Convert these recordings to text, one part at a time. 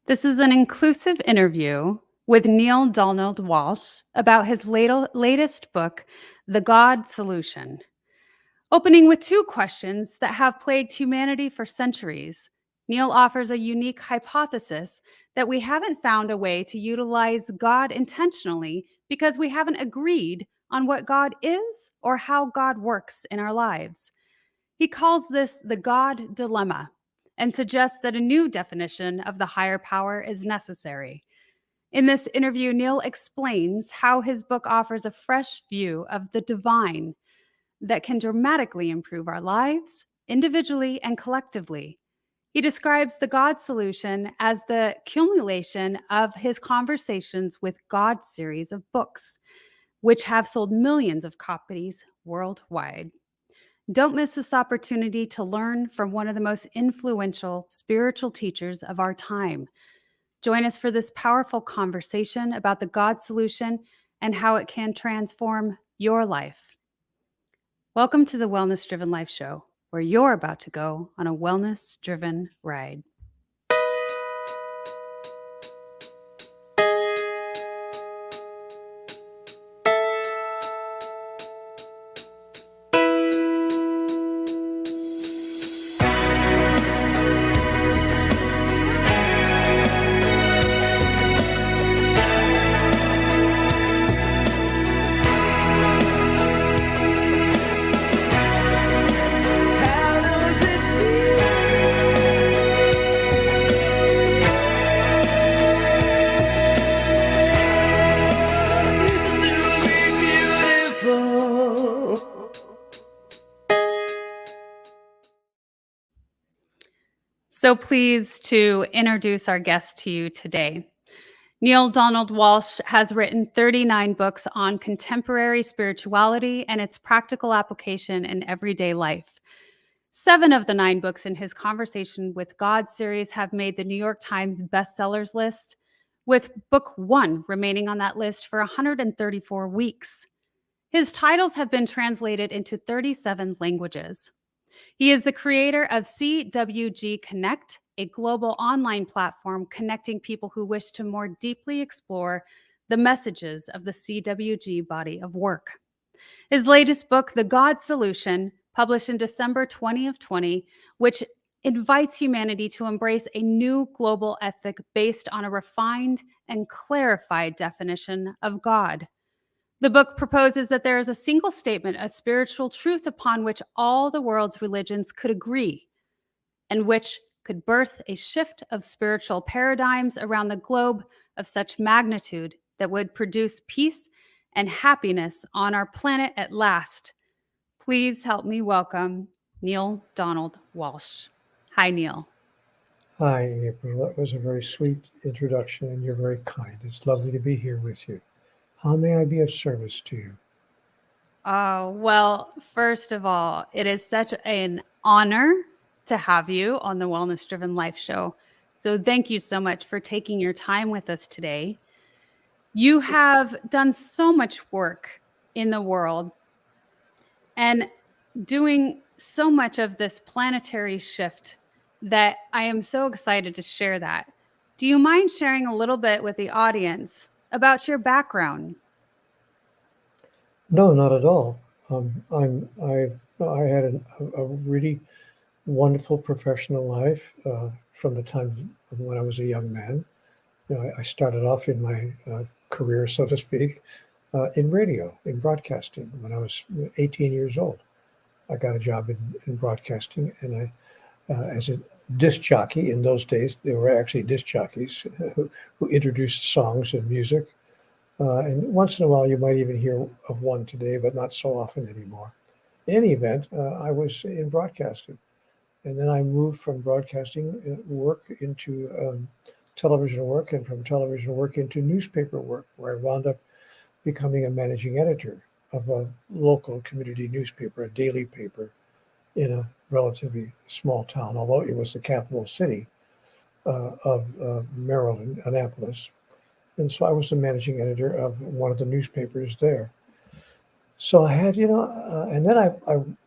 This is an inclusive interview with Neale Donald Walsch about his latest book, The God Solution. Opening with two questions that have plagued humanity for centuries, Neale offers a unique hypothesis that we haven't found a way to utilize God intentionally because we haven't agreed on what God is or how God works in our lives. He calls this the God dilemma and suggests that a new definition of the higher power is necessary. In this interview, Neale explains how his book offers a fresh view of the divine that can dramatically improve our lives, individually and collectively. He describes the God solution as the accumulation of his conversations with God series of books, which have sold millions of copies worldwide. Don't miss this opportunity to learn from one of the most influential spiritual teachers of our time. Join us for this powerful conversation about the God solution and how it can transform your life. Welcome to the Wellness Driven Life Show, where you're about to go on a wellness driven ride. So pleased to introduce our guest to you today. Neale Donald Walsch has written 39 books on contemporary spirituality and its practical application in everyday life. 7 of the 9 books in his Conversation with God series have made the New York Times bestsellers list, with book 1 remaining on that list for 134 weeks. His titles have been translated into 37 languages. He is the creator of CWG Connect, a global online platform connecting people who wish to more deeply explore the messages of the CWG body of work. His latest book, The God Solution, published in December 2020, which invites humanity to embrace a new global ethic based on a refined and clarified definition of God. The book proposes that there is a single statement of spiritual truth upon which all the world's religions could agree, and which could birth a shift of spiritual paradigms around the globe of such magnitude that would produce peace and happiness on our planet at last. Please help me welcome Neale Donald Walsch. Hi, Neale. Hi, April. That was a very sweet introduction, and you're very kind. It's lovely to be here with you. How may I be of service to you? Oh, well, first of all, it is such an honor to have you on the Wellness Driven Life Show. So thank you so much for taking your time with us today. You have done so much work in the world and doing so much of this planetary shift that I am so excited to share that. Do you mind sharing a little bit with the audience about your background? No, not at all. I had a really wonderful professional life from the time when I was a young man. I started off in my career, so to speak, in radio, in broadcasting. When I was 18 years old, I got a job in broadcasting, and as a disc jockey in those days, they were actually disc jockeys who introduced songs and music. And once in a while, you might even hear of one today, but not so often anymore. In any event, I was in broadcasting. And then I moved from broadcasting work into television work, and from television work into newspaper work, where I wound up becoming a managing editor of a local community newspaper, a daily paper in a relatively small town, although it was the capital city of Maryland, Annapolis. And so I was the managing editor of one of the newspapers there. So I had, and then I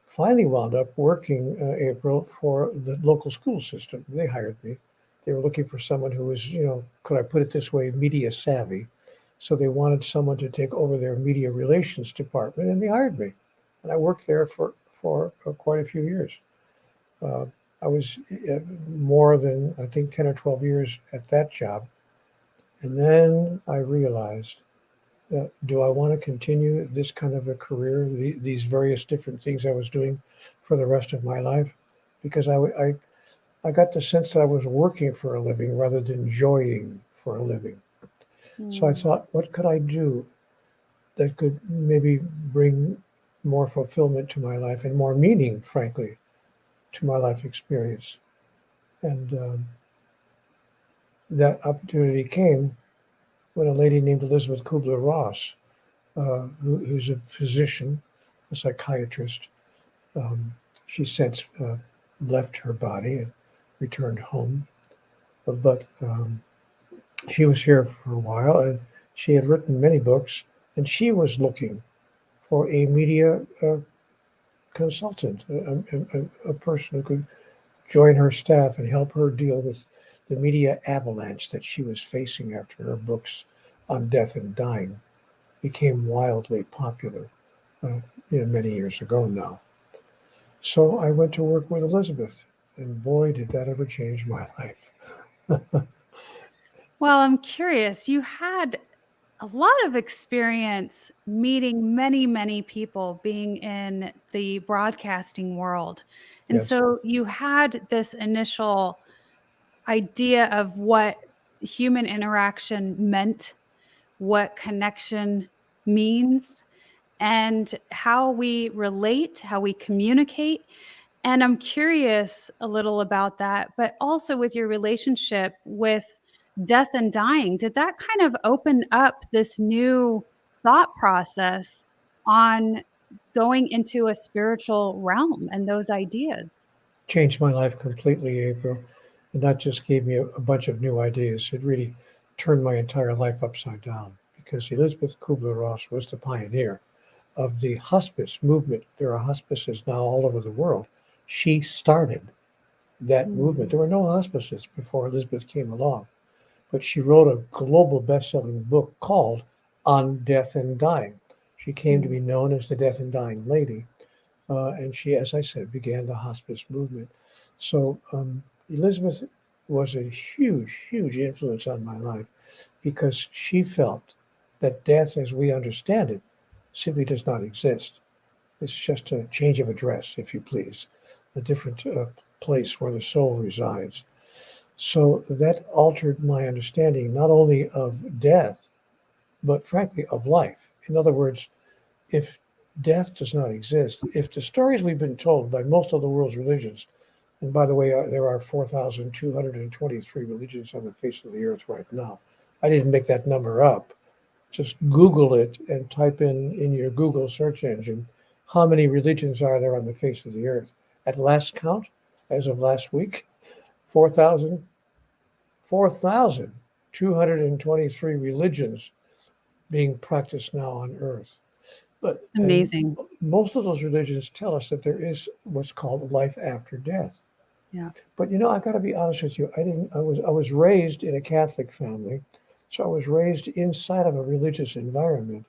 finally wound up working, April, for the local school system. They hired me. They were looking for someone who was, could I put it this way, media savvy. So they wanted someone to take over their media relations department, and they hired me. And I worked there for quite a few years. Uh, I was more than, I think, 10 or 12 years at that job. And then I realized, do I want to continue this kind of a career, these various different things I was doing for the rest of my life? Because I got the sense that I was working for a living rather than enjoying for a living. So I Mm. thought, what could I do that could maybe bring more fulfillment to my life and more meaning, frankly, to my life experience? And that opportunity came when a lady named Elizabeth Kubler-Ross, who's a physician, a psychiatrist, um, she since left her body and returned home. But she was here for a while, and she had written many books, and she was looking for a media consultant, a person who could join her staff and help her deal with the media avalanche that she was facing after her books on death and dying became wildly popular uh, many years ago now. So I went to work with Elizabeth, and boy, did that ever change my life. Well, I'm curious. You had a lot of experience meeting many, many people being in the broadcasting world. And Yes, so you had this initial idea of what human interaction meant, what connection means, and how we relate, how we communicate. And I'm curious a little about that, but also with your relationship with death and dying. Did that kind of open up this new thought process on going into a spiritual realm and those ideas? changed my life completely, April. And that just gave me a bunch of new ideas. It really turned my entire life upside down because Elizabeth Kubler-Ross was the pioneer of the hospice movement. There are hospices now all over the world. She started that movement. Mm, There were no hospices before Elizabeth came along, but she wrote a global best-selling book called On Death and Dying. She came to mm. be known as the Death and Dying Lady, and she, as I said, began the hospice movement. So Elizabeth was a huge, huge influence on my life because she felt that death, as we understand it, simply does not exist. It's just a change of address, if you please, a different place where the soul resides. So that altered my understanding not only of death, but frankly of life. In other words, if death does not exist, if the stories we've been told by most of the world's religions, and by the way, there are 4,223 religions on the face of the earth right now. I didn't make that number up. Just Google it and type in your Google search engine how many religions are there on the face of the earth. At last count, as of last week, 4,000 4,223 religions being practiced now on earth. But It's and amazing. most of those religions tell us that there is what's called life after death. Yeah. But I got to be honest with you. I didn't. I was raised in a Catholic family, so I was raised inside of a religious environment.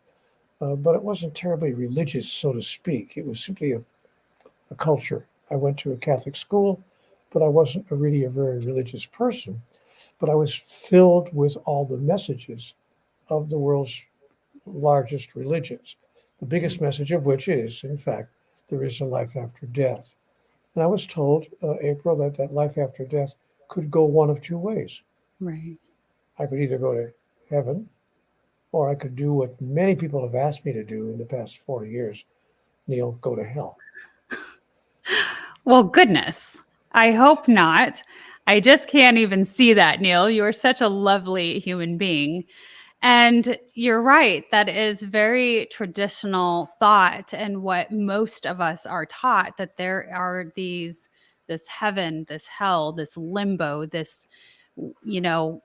But it wasn't terribly religious, so to speak. It was simply a culture. I went to a Catholic school, but I wasn't really a very religious person. But I was filled with all the messages of the world's largest religions, the biggest Mm. message of which is, in fact, there is a life after death. And I was told, April, that that life after death could go one of two ways. Right. I could either go to heaven, or I could do what many people have asked me to do in the past 40 years, Neale, go to hell. Well, goodness. I hope not. I just can't even see that, Neil. You are such a lovely human being. And you're right. That is very traditional thought and what most of us are taught, that there are this heaven, this hell, this limbo, this, you know,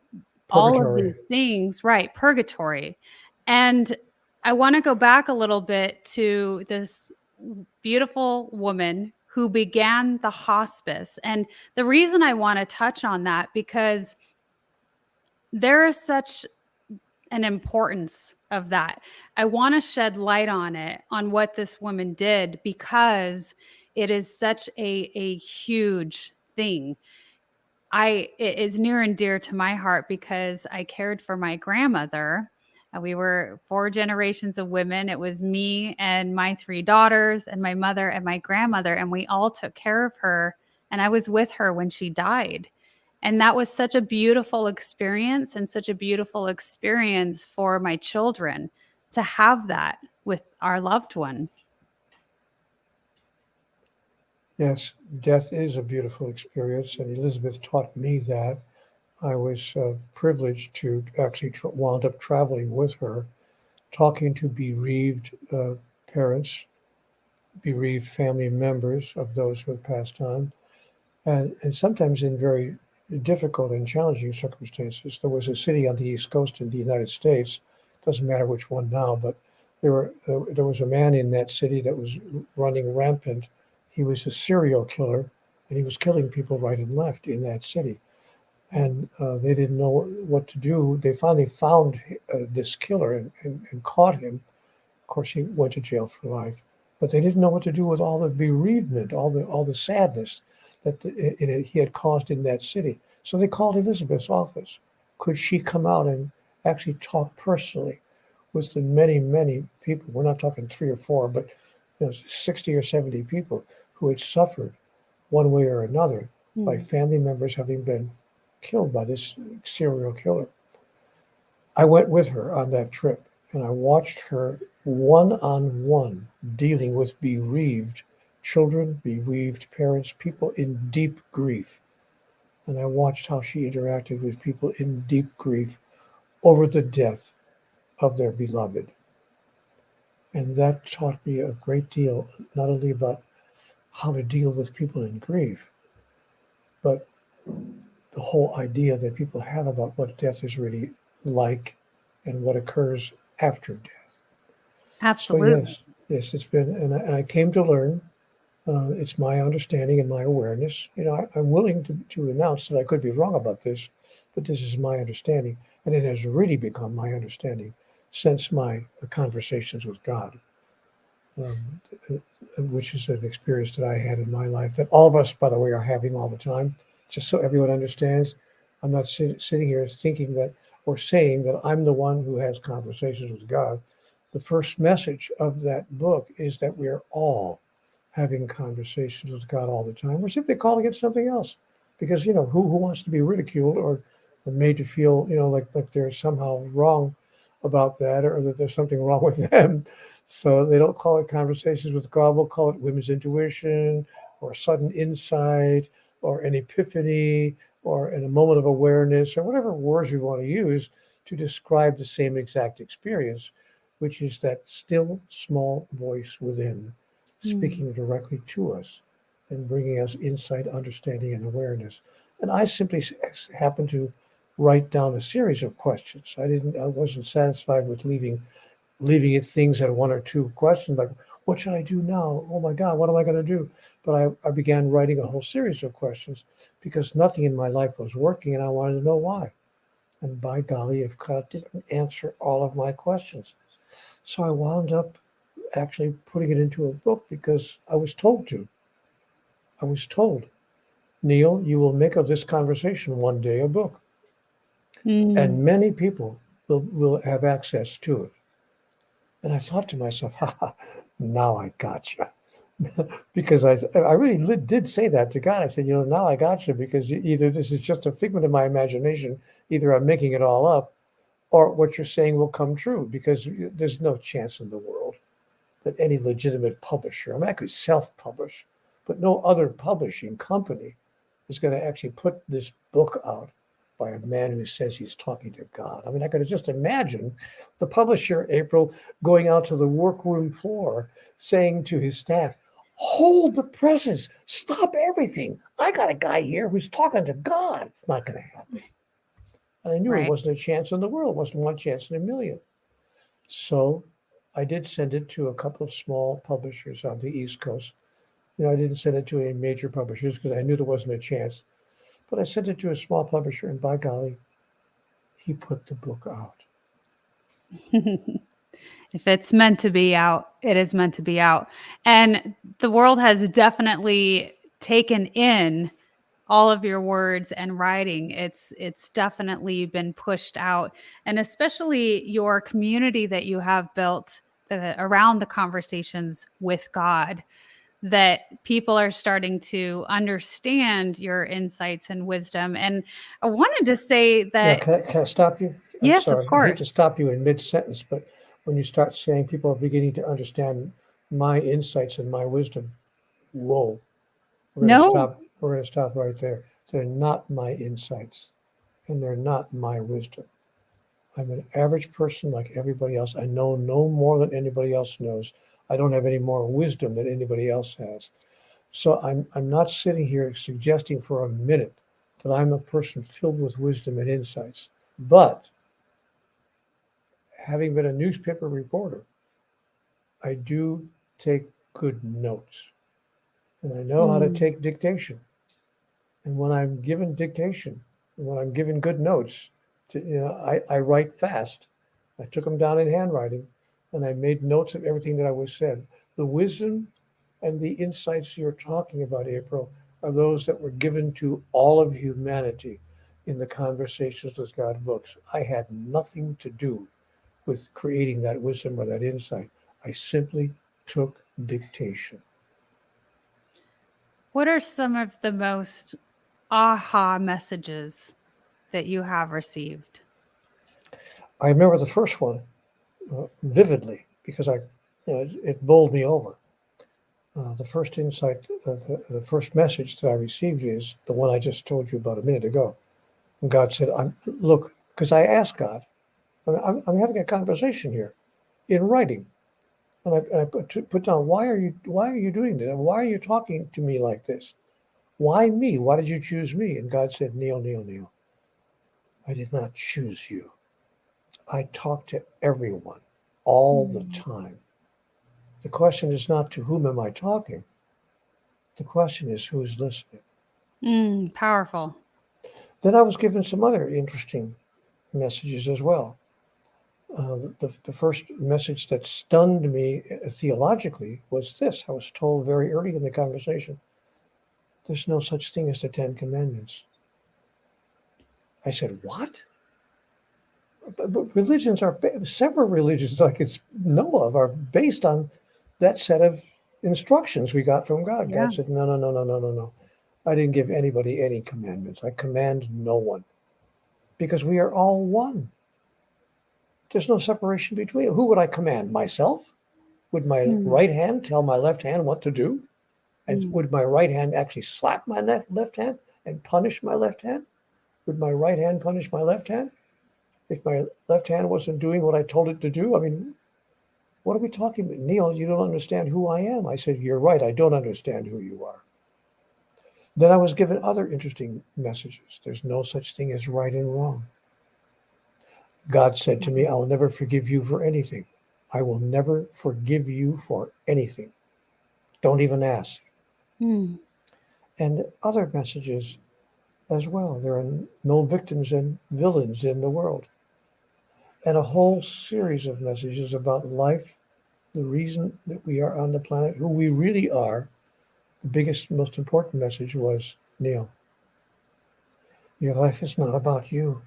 all of Purgatory. these things, right? Purgatory. And I want to go back a little bit to this beautiful woman who began the hospice. And the reason I want to touch on that, because there is such an importance of that. I want to shed light on it, on what this woman did, because it is such a huge thing. It is near and dear to my heart because I cared for my grandmother. We were 4 generations of women. It was me and my 3 daughters and my mother and my grandmother, and we all took care of her. And I was with her when she died. And that was such a beautiful experience, and such a beautiful experience for my children to have that with our loved one. Yes, death is a beautiful experience, and Elizabeth taught me that. I was privileged to actually wound up traveling with her, talking to bereaved parents, bereaved family members of those who have passed on, and sometimes in very difficult and challenging circumstances. There was a city on the East Coast in the United States, doesn't matter which one now, but there was a man in that city that was running rampant. He was a serial killer, and he was killing people right and left in that city. And they didn't know what to do. They finally found this killer and caught him. Of course, he went to jail for life, but they didn't know what to do with all the bereavement, all the sadness that he had caused in that city. So they called Elizabeth's office. Could she come out and actually talk personally with the many, many people? We're not talking 3 or 4, but 60 or 70 people who had suffered one way or another by family members having been killed by this serial killer. I went with her on that trip, and I watched her one-on-one dealing with bereaved children, bereaved parents, people in deep grief. And I watched how she interacted with people in deep grief over the death of their beloved. And that taught me a great deal, not only about how to deal with people in grief, but the whole idea that people have about what death is really like and what occurs after death. So Absolutely. yes, it's been, and I came to learn. It's my understanding and my awareness. I'm willing to announce that I could be wrong about this, but this is my understanding, and it has really become my understanding since my conversations with God, um, which is an experience that I had in my life that all of us, by the way, are having all the time. Just so everyone understands, I'm not sitting here thinking that or saying that I'm the one who has conversations with God. The first message of that book is that we are all having conversations with God all the time. We're simply calling it something else, because who wants to be ridiculed or made to feel like they're somehow wrong about that, or that there's something wrong with them. So they don't call it conversations with God. We'll call it women's intuition, or sudden insight, or an epiphany, or in a moment of awareness, or whatever words we want to use to describe the same exact experience, which is that still small voice within speaking directly to us and bringing us insight, understanding, and awareness. And I simply happened to write down a series of questions. I wasn't satisfied with leaving it things at 1 or 2 questions like, what should I do now? Oh my God, what am I going to do? But I began writing a whole series of questions because nothing in my life was working, and I wanted to know why. And by golly, if God didn't answer all of my questions. So I wound up actually putting it into a book because I was told to. I was told, Neale, you will make of this conversation one day a book, Mm. and many people will have access to it. And I thought to myself, ha, ha, now I got you. Because I really did say that to God. I said, now I got you, because either this is just a figment of my imagination, either I'm making it all up, or what you're saying will come true, because there's no chance in the world that any legitimate publisher, I mean, I could self-publish, but no other publishing company is going to actually put this book out by a man who says he's talking to God. I mean, I could just imagine the publisher, April, going out to the workroom floor saying to his staff, hold the presses, stop everything. I got a guy here who's talking to God. It's not going to happen. And I knew it Right. wasn't a chance in the world. It wasn't one chance in a million. So I did send it to a couple of small publishers on the East Coast, I didn't send it to any major publishers because I knew there wasn't a chance. But I sent it to a small publisher, and by golly, he put the book out. If it's meant to be out, it is meant to be out. And the world has definitely taken in all of your words and writing. It's definitely been pushed out, and especially your community that you have built around the conversations with God, that people are starting to understand your insights and wisdom. And I wanted to say Now, that can I stop you? I'm yes, of sorry. I hate course. to stop you in mid-sentence, but when you start saying people are beginning to understand my insights and my wisdom, whoa, we're going to No, stop. We're going to stop right there. They're not my insights, and they're not my wisdom. I'm an average person like everybody else. I know no more than anybody else knows. I don't have any more wisdom than anybody else has. So I'm not sitting here suggesting for a minute that I'm a person filled with wisdom and insights. But having been a newspaper reporter, I do take good notes. And I know how to mm, take dictation. And when I'm given dictation, when I'm given good notes, I write fast. I took them down in handwriting, and I made notes of everything that I was said. The wisdom and the insights you're talking about, April, are those that were given to all of humanity in the Conversations with God books. I had nothing to do with creating that wisdom or that insight. I simply took dictation. what are some of the most aha messages that you have received? I remember the first one vividly because it bowled me over. The first insight, the first message that I received is the one I just told you about a minute ago. And God said, look, because I asked God, I'm having a conversation here in writing. And I put down, why are you doing this? Why are you talking to me like this? Why me? Why did you choose me? And God said, Neale, I did not choose you. I talk to everyone all the Mm, time. The question is not to whom am I talking? The question is who is listening. powerful. Then I was given some other interesting messages as well. The first message that stunned me theologically was this. I was told very early in the conversation there's no such thing as the Ten Commandments. I said, what? But religions are, several religions I could know of are based on that set of instructions we got from God. Yeah. God said, no. I didn't give anybody any commandments. I command no one because we are all one. There's no separation between. Who would I command? Myself? Would my Mm, right hand tell my left hand what to do? And mm, would my right hand actually slap my left hand and punish my left hand? Would my right hand punish my left hand if my left hand wasn't doing what I told it to do? I mean, what are we talking about? Neale, you don't understand who I am. I said, you're right. I don't understand who you are. Then I was given other interesting messages. There's no such thing as right and wrong. God said to me, I will never forgive you for anything. I will never forgive you for anything. Don't even ask. mm. And other messages as well. There are no victims and villains in the world. And a whole series of messages about life, the reason that we are on the planet, who we really are. The biggest, most important message was, Neale, your life is not about you.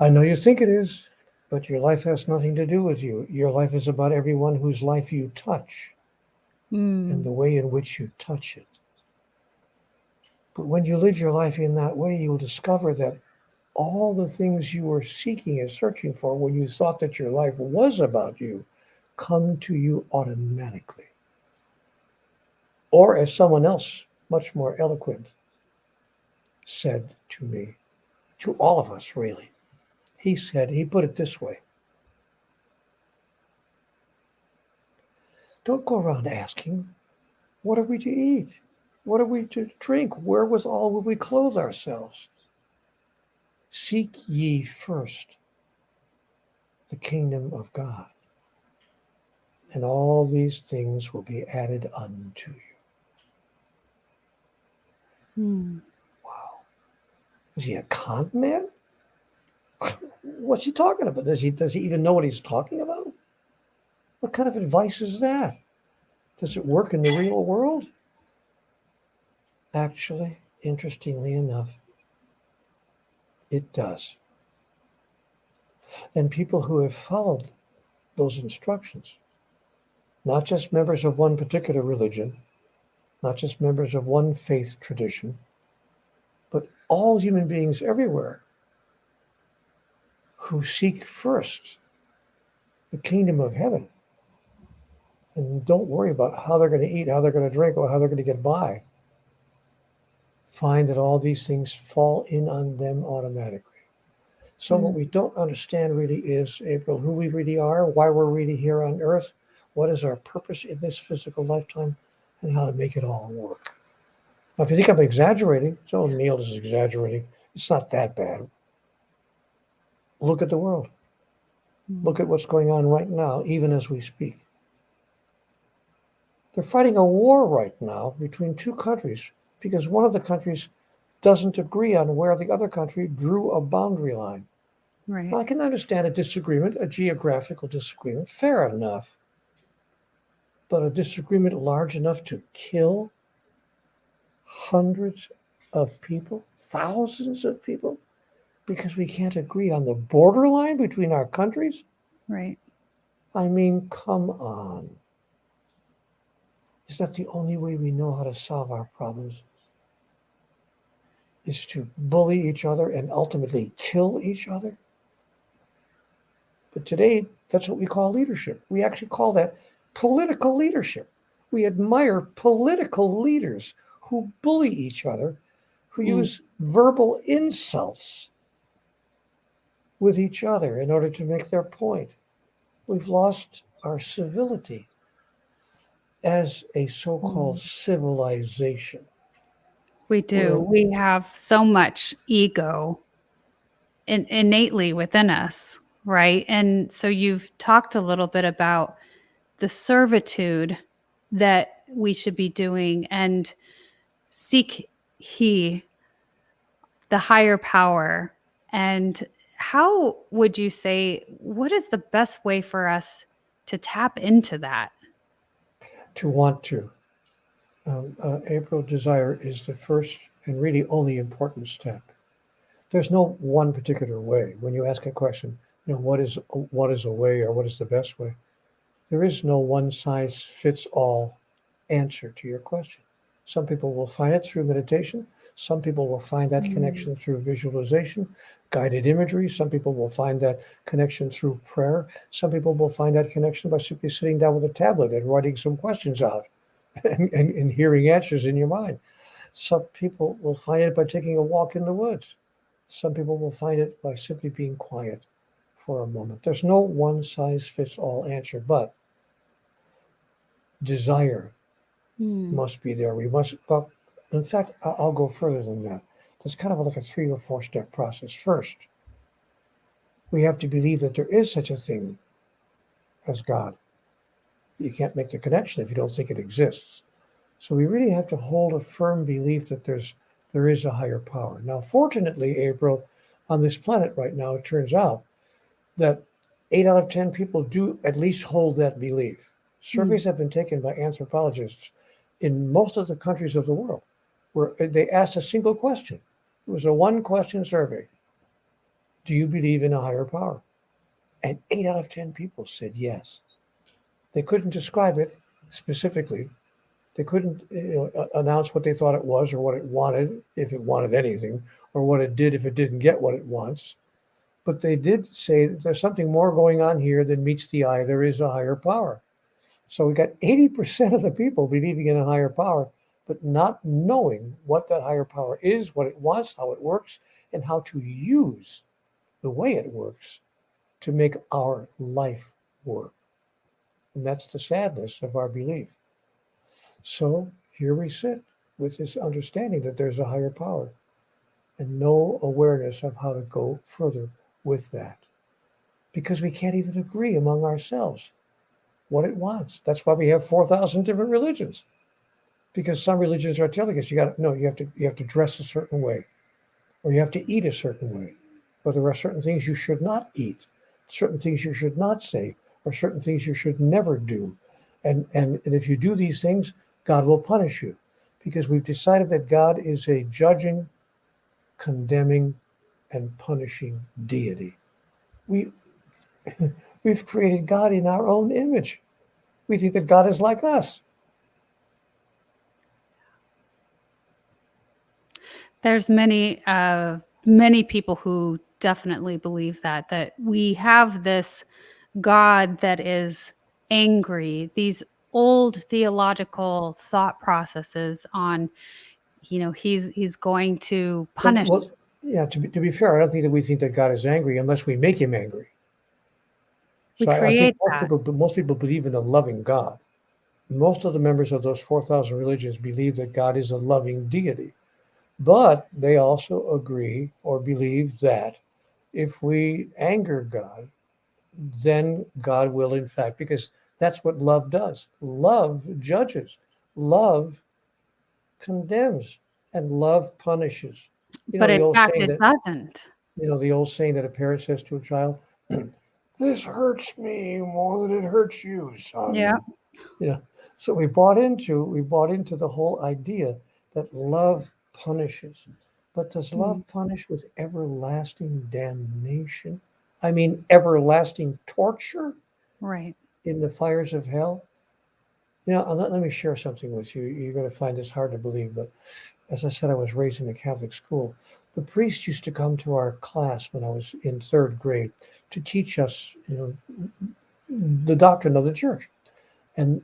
I know you think it is, but your life has nothing to do with you. Your life is about everyone whose life you touch and the Mm, way in which you touch it. But when you live your life in that way, you'll discover that all the things you were seeking and searching for when you thought that your life was about you come to you automatically. Or, as someone else, much more eloquent, said to me, to all of us, really, he put it this way: don't go around asking, what are we to eat? What are we to drink? Wherewithal will we clothe ourselves? Seek ye first the kingdom of God and all these things will be added unto you. Wow. Is he a con man? What's he talking about? Does he even know what he's talking about? What kind of advice is that? Does it work in the real world? Actually, interestingly enough, it does. And people who have followed those instructions, not just members of one particular religion, not just members of one faith tradition, but all human beings everywhere who seek first the kingdom of heaven and don't worry about how they're going to eat, how they're going to drink, or how they're going to get by, find that all these things fall in on them automatically. So what we don't understand really is, April, who we really are, why we're really here on earth, what is our purpose in this physical lifetime, and how to make it all work. Now, if you think I'm exaggerating, so Neale is exaggerating, it's not that bad. Look at the world. Look at what's going on right now, even as we speak. They're fighting a war right now between two countries because one of the countries doesn't agree on where the other country drew a boundary line. Right. Now, I can understand a disagreement, a geographical disagreement, fair enough. But a disagreement large enough to kill hundreds of people, thousands of people, because we can't agree on the borderline between our countries? Right. I mean, come on. Is that the only way we know how to solve our problems? Is to bully each other and ultimately kill each other? But today, that's what we call leadership. We actually call that political leadership. We admire political leaders who bully each other, who use verbal insults with each other in order to make their point. We've lost our civility as a so-called civilization. We do. We have so much ego innately within us, right? And so you've talked a little bit about the servitude that we should be doing and seek he the higher power. And how would you say, what is the best way for us to tap into that? To want to. April, desire is the first and really only important step. There's no one particular way. When you ask a question, what is a way or what is the best way? There is no one size fits all answer to your question. Some people will find it through meditation. Some people will find that connection through visualization, guided imagery. Some people will find that connection through prayer. Some people will find that connection by simply sitting down with a tablet and writing some questions out and hearing answers in your mind. Some people will find it by taking a walk in the woods. Some people will find it by simply being quiet for a moment. There's no one size fits all answer, but desire must be there. We must, well, in fact, I'll go further than that. There's kind of like a 3 or 4 step process. First, we have to believe that there is such a thing as God. You can't make the connection if you don't think it exists. So we really have to hold a firm belief that there is a higher power. Now, fortunately, April, on this planet right now, it turns out that 8 out of 10 people do at least hold that belief. Surveys have been taken by anthropologists in most of the countries of the world where they asked a single question. It was a 1-question survey. Do you believe in a higher power? And 8 out of 10 people said yes. They couldn't describe it specifically. They couldn't announce what they thought it was or what it wanted, if it wanted anything, or what it did if it didn't get what it wants. But they did say that there's something more going on here than meets the eye. There is a higher power. So we got 80% of the people believing in a higher power, but not knowing what that higher power is, what it wants, how it works, and how to use the way it works to make our life work. And that's the sadness of our belief. So here we sit with this understanding that there's a higher power and no awareness of how to go further with that. Because we can't even agree among ourselves. what it wants. That's why we have 4,000 different religions, because some religions are telling us you have to dress a certain way, or you have to eat a certain way, or there are certain things you should not eat, certain things you should not say, or certain things you should never do. And if you do these things, God will punish you, because we've decided that God is a judging, condemning, and punishing deity. We we've created God in our own image. We think that God is like us. There's many people who definitely believe that we have this God that is angry, these old theological thought processes on, he's going to Well, punish. well yeah. To be fair, I don't think that we think that God is angry unless we make Him angry. We So I think create that. most people believe in a loving God. Most of the members of those 4,000 religions believe that God is a loving deity. But they also agree or believe that if we anger God, then God will, in fact, because that's what love does. Love judges, love condemns, and love punishes. You But know the in old fact, saying it that doesn't. a parent says to a child, "This hurts me more than it hurts you, Yeah. son." You know, so we bought into the whole idea that love punishes. But does love Mm, punish with everlasting damnation? I mean, everlasting torture right. in the fires of hell? Let me share something with you. You're going to find this hard to believe, but as I said, I was raised in a Catholic school. The priest used to come to our class when I was in third grade to teach us, the doctrine of the church. And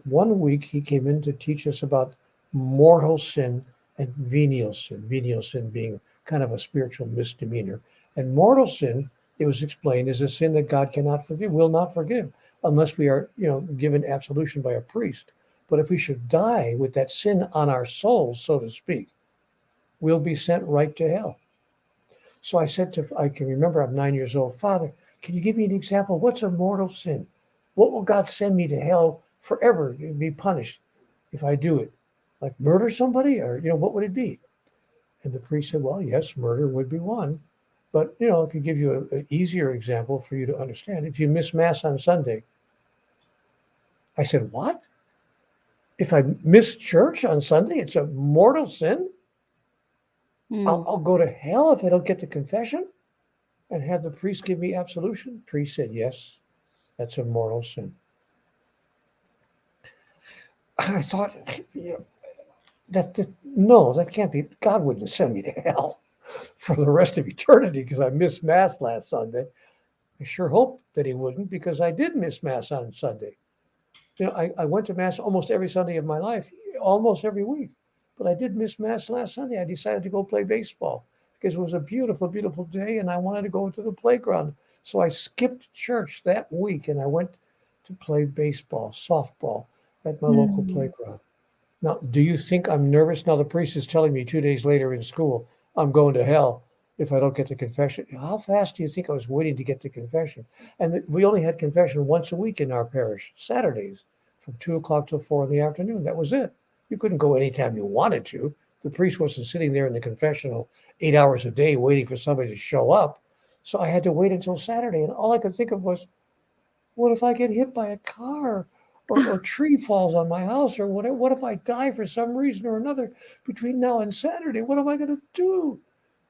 one week he came in to teach us about mortal sin and venial sin. Venial sin being kind of a spiritual misdemeanor. And mortal sin, it was explained, is a sin that God cannot forgive, will not forgive, unless we are, given absolution by a priest. But if we should die with that sin on our souls, so to speak, we'll be sent right to hell. So I can remember I'm 9 years old. Father, can you give me an example? What's a mortal sin? What will God send me to hell forever to be punished if I do it? Like murder somebody, or what would it be? And the priest said, well, yes, murder would be one. But I could give you an easier example for you to understand. If you miss mass on Sunday, I said, what? If I miss church on Sunday, it's a mortal sin? I'll, Mm. I'll go to hell if I don't get to confession and have the priest give me absolution? Priest said, yes, that's a mortal sin. I thought, no, that can't be. God wouldn't send me to hell for the rest of eternity because I missed Mass last Sunday. I sure hope that He wouldn't, because I did miss Mass on Sunday. I went to Mass almost every Sunday of my life, almost every week. But I did miss Mass last Sunday. I decided to go play baseball because it was a beautiful, beautiful day and I wanted to go to the playground. So I skipped church that week and I went to play baseball, softball at my local Mm. playground. Now, do you think I'm nervous? Now, the priest is telling me 2 days later in school I'm going to hell if I don't get to confession. How fast do you think I was waiting to get to confession? And we only had confession once a week in our parish, Saturdays, from 2 o'clock till 4 in the afternoon. That was it. You couldn't go anytime you wanted to. The priest wasn't sitting there in the confessional 8 hours a day waiting for somebody to show up. So I had to wait until Saturday. And all I could think of was, what if I get hit by a car, or a tree falls on my house, or whatever? What if I die for some reason or another between now and Saturday? What am I going to do?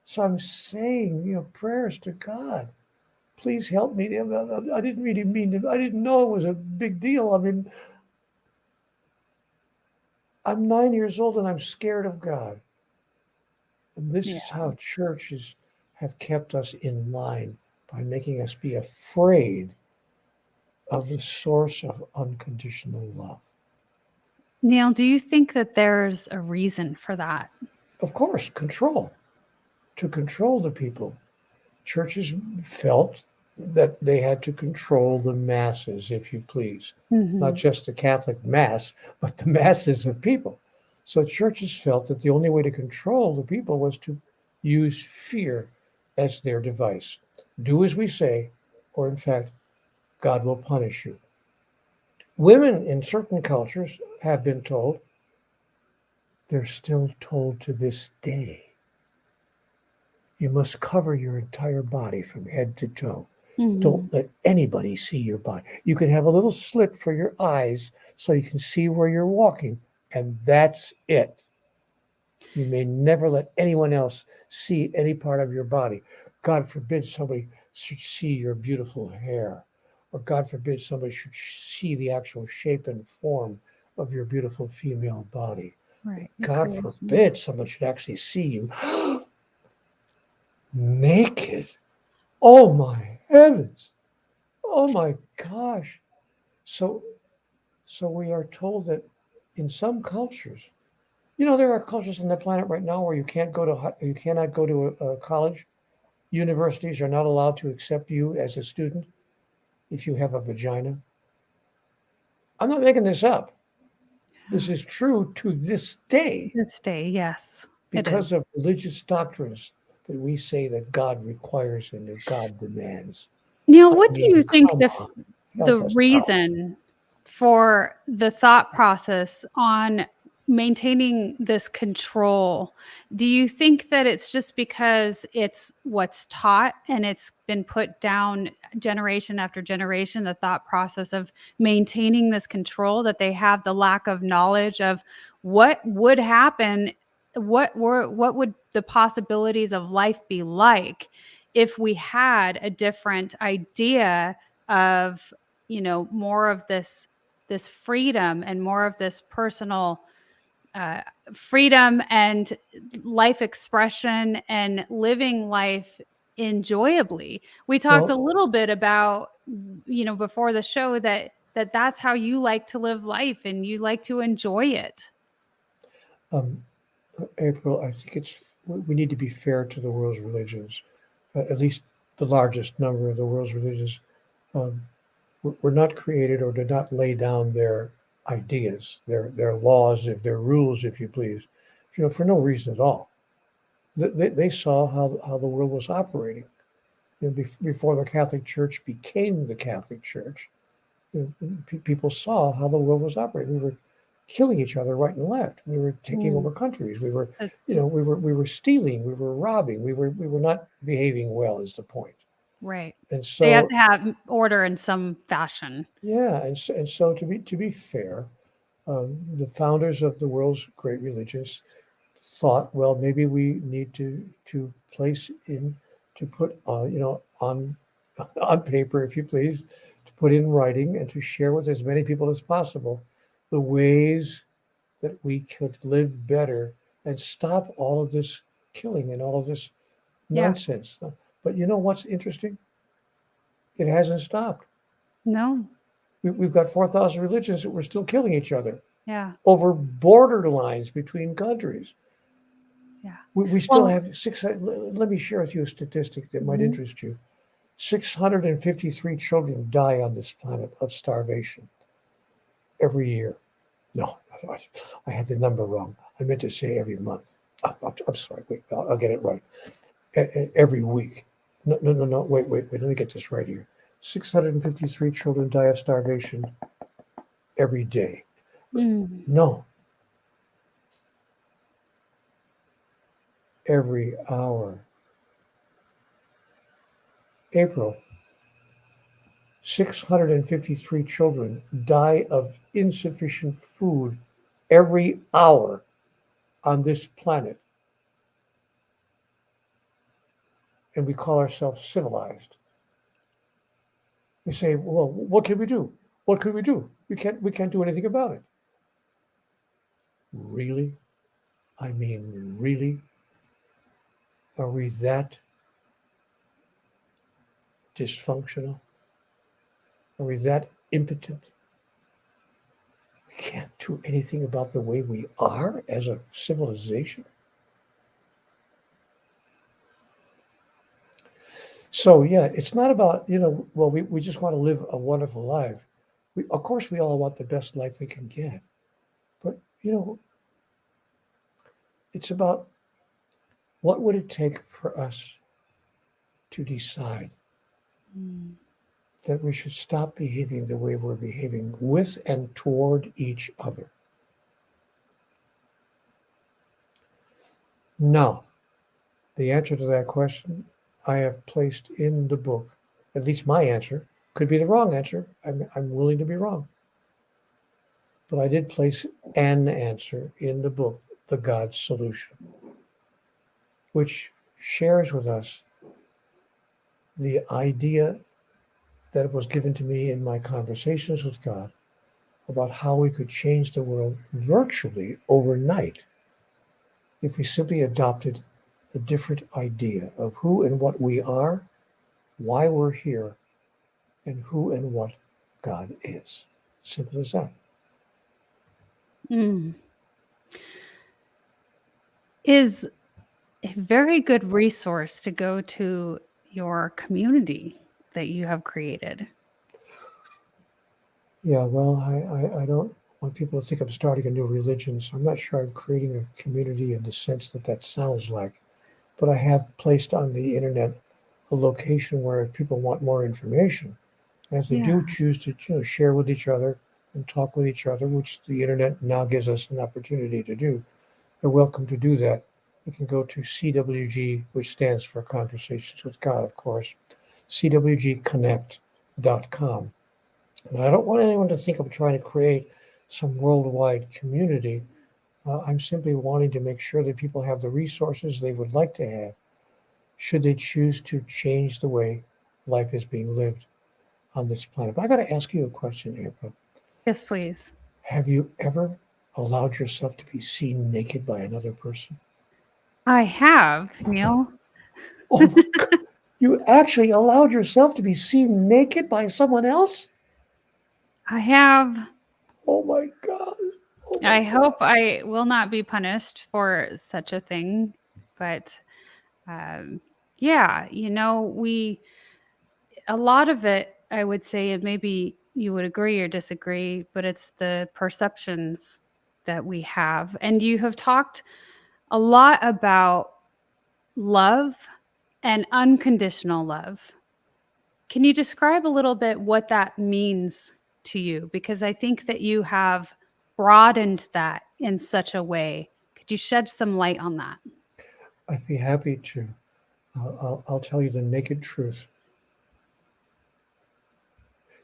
So I'm saying, prayers to God. Please help me. I didn't really mean to. I didn't know it was a big deal. I mean, I'm 9 years old and I'm scared of God. And this Yeah. is how churches have kept us in line, by making us be afraid of the source of unconditional love. Neil, do you think that there's a reason for that? Of course, control. To control the people. Churches felt that they had to control the masses, if you please, not Hmm. just the Catholic Mass, but the masses of people. So churches felt that the only way to control the people was to use fear as their device. Do as we say, or in fact, God will punish you. Women in certain cultures have been told, they're still told to this day, you must cover your entire body from head to toe. Don't Mhm. let anybody see your body. You can have a little slit for your eyes so you can see where you're walking, and that's it. You may never let anyone else see any part of your body. God forbid somebody should see your beautiful hair, or God forbid somebody should see the actual shape and form of your beautiful female body. Right. Your God creation. forbid someone should actually see you naked. Oh my heavens. Oh my gosh. So so we are told that in some cultures, there are cultures on the planet right now where you cannot go to a college. Universities are not allowed to accept you as a student if you have a vagina. I'm not making this up. This Yeah. is true to this day This day, yes, it is. because of religious doctrines that we say that God requires and that God demands. Neil, I what do mean, you think come on, the help us out. reason for the thought process on maintaining this control? Do you think that it's just because it's what's taught and it's been put down generation after generation, the thought process of maintaining this control, that they have the lack of knowledge of what would happen, what would the possibilities of life be like if we had a different idea of, more of this freedom and more of this personal uh, freedom and life expression and living life enjoyably? We talked a Well, little bit about, before the show, that's how you like to live life and you like to enjoy it. um, April, I think we need to be fair to the world's religions, at least the largest number of the world's religions. Um, were not created or did not lay down their ideas, their laws, if their rules, if you please, for no reason at all. They saw how the world was operating. Before the Catholic Church became the Catholic Church, people saw how the world was operating. We were killing each other right and left. We were taking Mm, over countries. We were, that's we were stealing. We were robbing. We were not behaving well. Is the point. right. And So you have so, to have order in some fashion. yeah, and so to be fair, the founders of the world's great religions thought, well, maybe we need to place in to put on on paper, if you please, to put in writing and to share with as many people as possible the ways that we could live better and stop all of this killing and all of this Yeah. nonsense. But you know what's interesting? It hasn't stopped. No. We've got 4,000 religions that we're still killing each other Yeah. over border lines between countries. Yeah. We still Well, have six. Let me share with you a statistic that might mhm. interest you. 653 children die on this planet of starvation every year. No, I had the number wrong. I meant to say every month. I'm sorry. Wait, I'll get it right. Every week. No, no, no, no. Wait. Let me get this right here. 653 children die of starvation every day. Mm. No, every hour. April, 653 children die of insufficient food every hour on this planet, and we call ourselves civilized. We say, well, what can we do? What can we do? We can't do anything about it. Really? I mean, really? Are we that dysfunctional? Are we that impotent? We can't do anything about the way we are as a civilization. So yeah, it's not about, well, we just want to live a wonderful life. Of course, we all want the best life we can get, but it's about what would it take for us to decide Mm. that we should stop behaving the way we're behaving with and toward each other. Now, the answer to that question I have placed in the book. At least my answer could be the wrong answer. I'm willing to be wrong. But I did place an answer in the book, The God Solution, which shares with us the idea that was given to me in my conversations with God about how we could change the world virtually overnight if we simply adopted a different idea of who and what we are, why we're here, and who and what God is. Simple as that. Mm. Is a very good resource to go to your community that you have created. Yeah, well, I don't want people to think I'm starting a new religion, so I'm not sure I'm creating a community in the sense that that sounds like. But I have placed on the internet a location where if people want more information, as they Yeah. do choose to share with each other and talk with each other, which the internet now gives us an opportunity to do, they're welcome to do that. You can go to CWG, which stands for Conversations with God, of course, cwgconnect.com. And I don't want anyone to think I'm trying to create some worldwide community. I'm simply wanting to make sure that people have the resources they would like to have should they choose to change the way life is being lived on this planet. But I got to ask you a question, April. Yes, please. Have you ever allowed yourself to be seen naked by another person? I have, Neale. Oh my God. You actually allowed yourself to be seen naked by someone else? I have. Oh my God. Oh my I God. hope I will not be punished for such a thing, but yeah, we a lot of it, I would say, and maybe you would agree or disagree, but it's the perceptions that we have. And you have talked a lot about love and unconditional love. Can you describe a little bit what that means to you? Because I think that you have broadened that in such a way. Could you shed some light on that? I'd be happy to. I'll tell you the naked truth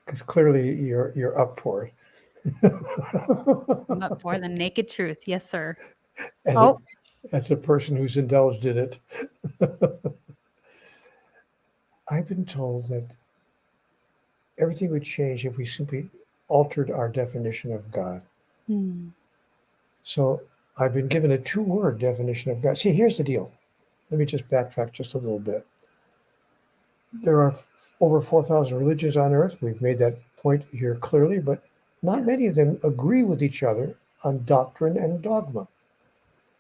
because clearly you're up for it. I'm up for the naked truth. Yes, sir. as a Oh, as a person who's indulged in it, I've been told that everything would change if we simply altered our definition of God. hmm. So I've been given a two-word definition of God. See, here's the deal. Let me just backtrack just a little bit. There are over 4,000 religions on earth. We've made that point here clearly, but not Yeah. many of them agree with each other on doctrine and dogma.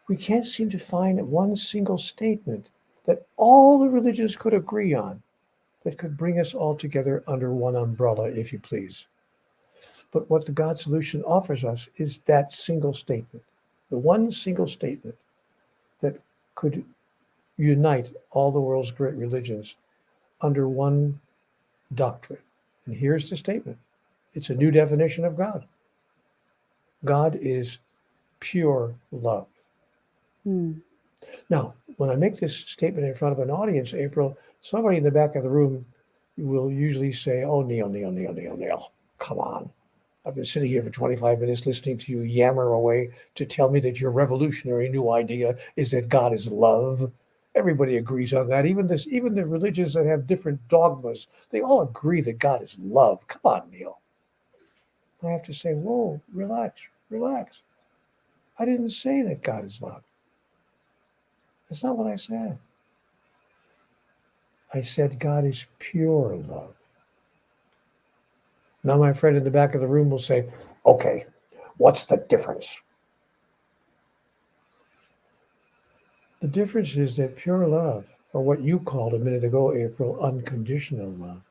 We can't seem to find one single statement that all the religions could agree on that could bring us all together under one umbrella, if you please. But what the God solution offers us is that single statement, the one single statement that could unite all the world's great religions under one doctrine. And here's the statement, it's a new definition of God. God is pure love. Hmm. Now, when I make this statement in front of an audience, April, somebody in the back of the room will usually say, "Oh, Neale, come on. I've been sitting here for 25 minutes listening to you yammer away to tell me that your revolutionary new idea is that God is love." Everybody agrees on that. Even the religions that have different dogmas, they all agree that God is love. Come on, Neale. I have to say, whoa, relax, relax. I didn't say that God is love. That's not what I said. I said God is pure love. Now, my friend in the back of the room will say, okay, what's the difference? The difference is that pure love, or what you called a minute ago, April, unconditional love.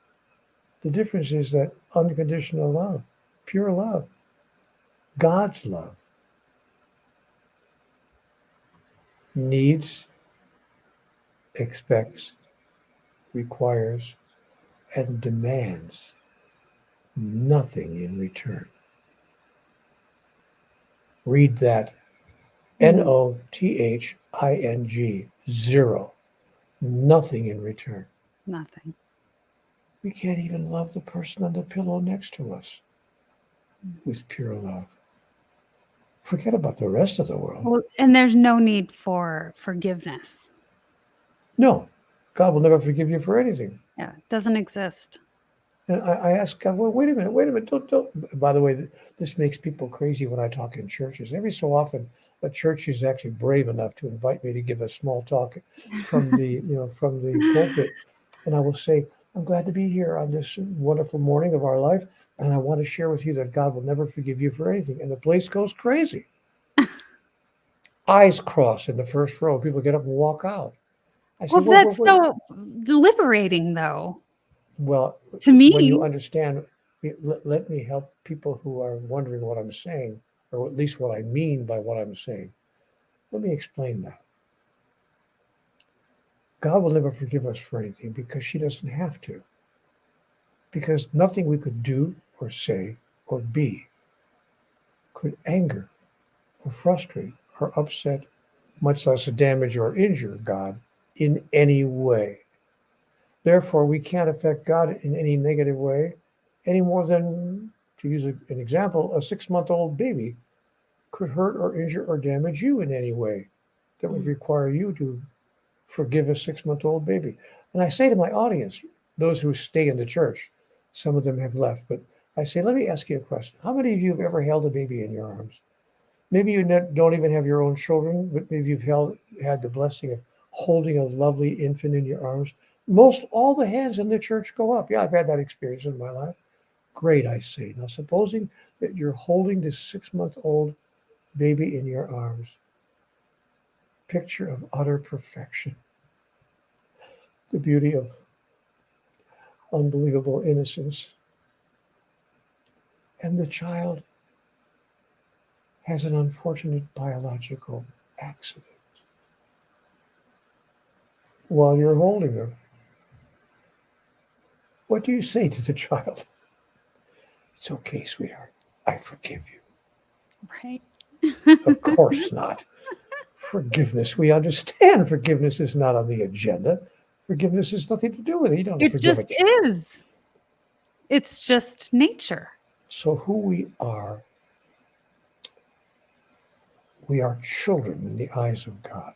The difference is that unconditional love, pure love, God's love, needs, expects, requires, and demands nothing in return. Read that. Mm, Nothing, zero. Nothing in return. nothing. We can't even love the person on the pillow next to us Mm. with pure love. Forget about the rest of the world. Well, and there's no need for forgiveness. No, God will never forgive you for anything. Yeah, it doesn't exist. And I asked God, well, wait a minute, don't. By the way, this makes people crazy when I talk in churches. Every so often, a church is actually brave enough to invite me to give a small talk from the pulpit, and I will say, I'm glad to be here on this wonderful morning of our life, and I want to share with you that God will never forgive you for anything. And the place goes crazy. Eyes cross in the first row. People get up and walk out. I say, Well, well, that's wait. so liberating, though, Well, to when you me. understand, let me help people who are wondering what I'm saying, or at least what I mean by what I'm saying. Let me explain that. God will never forgive us for anything because she doesn't have to. Because nothing we could do or say or be could anger or frustrate or upset, much less damage or injure God in any way. Therefore, we can't affect God in any negative way any more than, to use an example, a 6 month old baby could hurt or injure or damage you in any way that would Mm. require you to forgive a 6 month old baby. And I say to my audience, those who stay in the church, some of them have left, but I say, let me ask you a question. How many of you have ever held a baby in your arms? Maybe you don't even have your own children, but maybe you've had the blessing of holding a lovely infant in your arms. Most all the hands in the church go up. Yeah, I've had that experience in my life. Great, I say. Now, supposing that you're holding this 6 month old baby in your arms, picture of utter perfection, the beauty of unbelievable innocence, and the child has an unfortunate biological accident while you're holding her. What do you say to the child? It's okay, sweetheart. I forgive you. Right. Of course not. Forgiveness. We understand forgiveness is not on the agenda. Forgiveness has nothing to do with it. You don't It forgive a just child. is. It's just nature. So, who we are children in the eyes of God.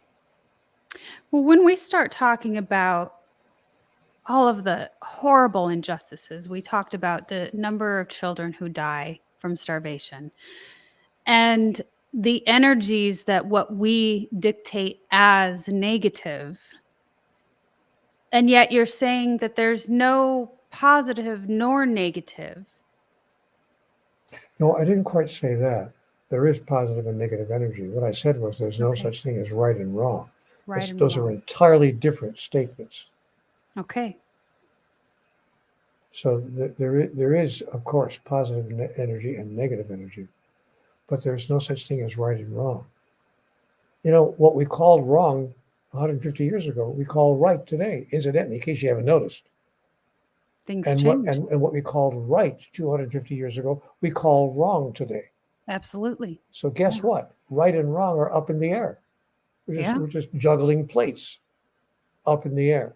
Well, when we start talking about all of the horrible injustices, we talked about the number of children who die from starvation and the energies that what we dictate as negative. And yet you're saying that there's no positive nor negative. No, I didn't quite say that. There is positive and negative energy. What I said was there's no Okay. such thing as right and wrong. Right and Those are wrong. entirely different statements. Okay. So there is, of course, positive energy and negative energy, but there's no such thing as right and wrong. What we called wrong 150 years ago, we call right today, incidentally, in case you haven't noticed. Things And what change. and, and what we called right 250 years ago, we call wrong today. Absolutely. So guess Yeah. what? Right and wrong are up in the air. Yeah. We're just juggling plates up in the air.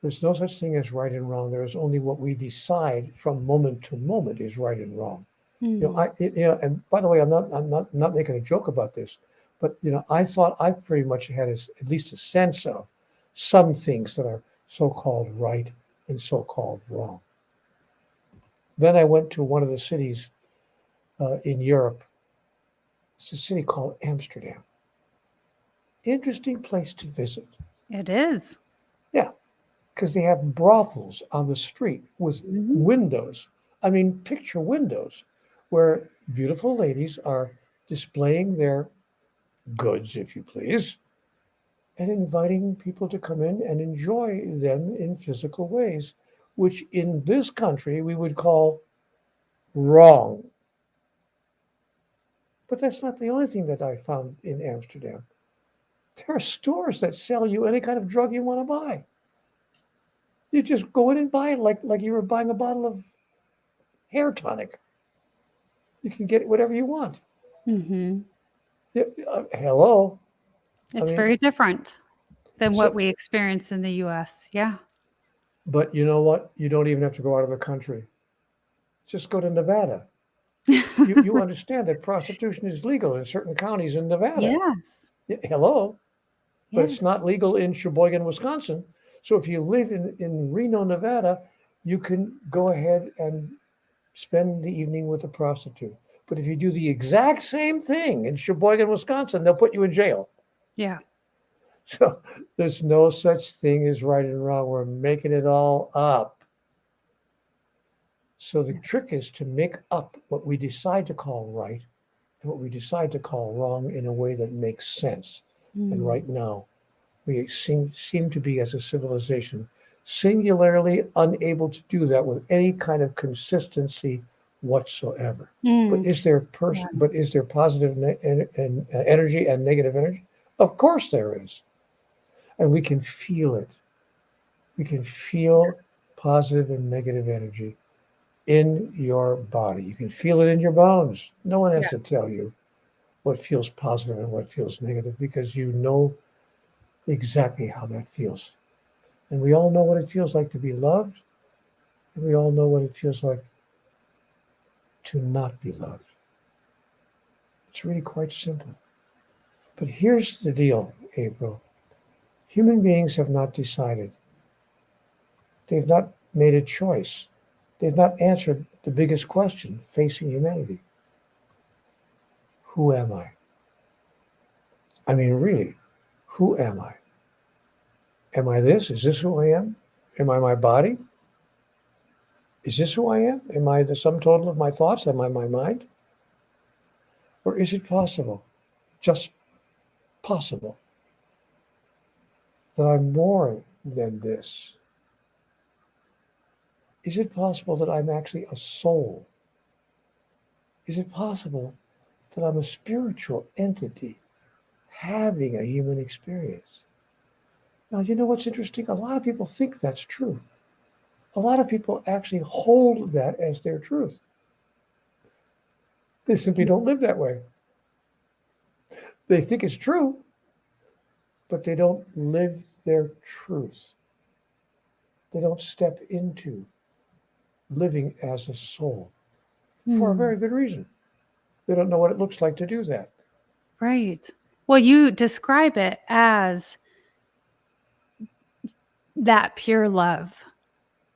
There's no such thing as right and wrong. There is only what we decide from moment to moment is right and wrong. Mm. And by the way, I'm not making a joke about this, but I thought I pretty much had at least a sense of some things that are so-called right and so-called wrong. Then I went to one of the cities in Europe. It's a city called Amsterdam. Interesting place to visit. It is. Yeah, because they have brothels on the street with Mhm. windows. I mean, picture windows where beautiful ladies are displaying their goods, if you please, and inviting people to come in and enjoy them in physical ways, which in this country we would call wrong. But that's not the only thing that I found in Amsterdam. There are stores that sell you any kind of drug you want to buy. You just go in and buy it like you were buying a bottle of hair tonic. You can get whatever you want. Hmm. Hello. I It's mean, very different than what so, we experience in the US. Yeah. but you know what? You don't even have to go out of the country. Just go to Nevada. You understand that prostitution is legal in certain counties in Nevada. Yes. Hello. But Yes. it's not legal in Sheboygan, Wisconsin. So if you live in Reno, Nevada, you can go ahead and spend the evening with a prostitute. But if you do the exact same thing in Sheboygan, Wisconsin, they'll put you in jail. Yeah. So there's no such thing as right and wrong. We're making it all up. So the trick is to make up what we decide to call right and what we decide to call wrong in a way that makes sense. And Mm. right now, we seem to be, as a civilization, singularly unable to do that with any kind of consistency whatsoever. But Mm. is there Yeah. positive energy and negative energy? Of course there is, and we can feel it. We can feel positive and negative energy in your body. You can feel it in your bones. No one has Yeah. to tell you what feels positive and what feels negative because you know exactly how that feels. And we all know what it feels like to be loved. And we all know what it feels like to not be loved. It's really quite simple. But here's the deal, April. Human beings have not decided. They've not made a choice. They've not answered the biggest question facing humanity. Who am I? I mean, really, who am I? Am I this? Is this who I am? Am I my body? Is this who I am? Am I the sum total of my thoughts? Am I my mind? Or is it possible, just possible, that I'm more than this? Is it possible that I'm actually a soul? Is it possible that I'm a spiritual entity having a human experience? Now, you know what's interesting? A lot of people think that's true. A lot of people actually hold that as their truth. They simply don't live that way. They think it's true, but they don't live their truth. They don't step into living as a soul for a Mm. very good reason. They don't know what it looks like to do that. Right. Well, you describe it as that pure love.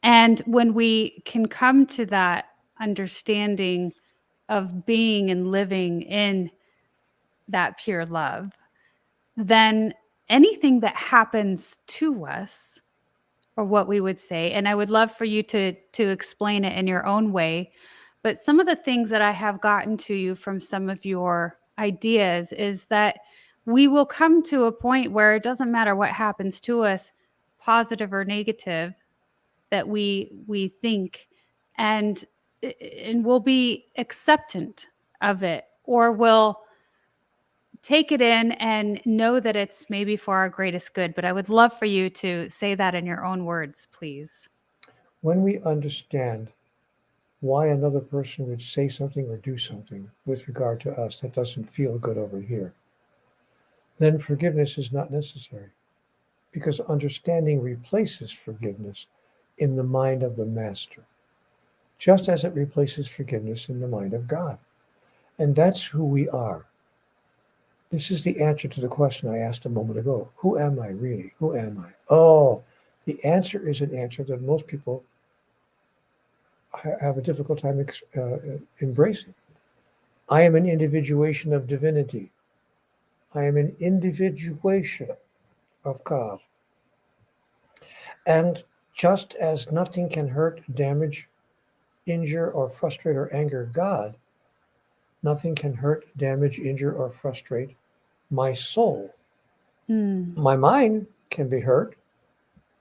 And when we can come to that understanding of being and living in that pure love, then anything that happens to us, or what we would say, and I would love for you to explain it in your own way, but some of the things that I have gotten to you from some of your ideas is that we will come to a point where it doesn't matter what happens to us, positive or negative, that we think, and and we'll be acceptant of it, or we'll take it in and know that it's maybe for our greatest good. But I would love for you to say that in your own words, please. When we understand why another person would say something or do something with regard to us that doesn't feel good over here, then forgiveness is not necessary because understanding replaces forgiveness in the mind of the master, just as it replaces forgiveness in the mind of God. And that's who we are. This is the answer to the question I asked a moment ago. Who am I really? Who am I? Oh, the answer is an answer that most people have a difficult time embracing. I am an individuation of divinity. I am an individuation of God. And just as nothing can hurt, damage, injure, or frustrate or anger God, nothing can hurt, damage, injure, or frustrate my soul. Mm. My mind can be hurt.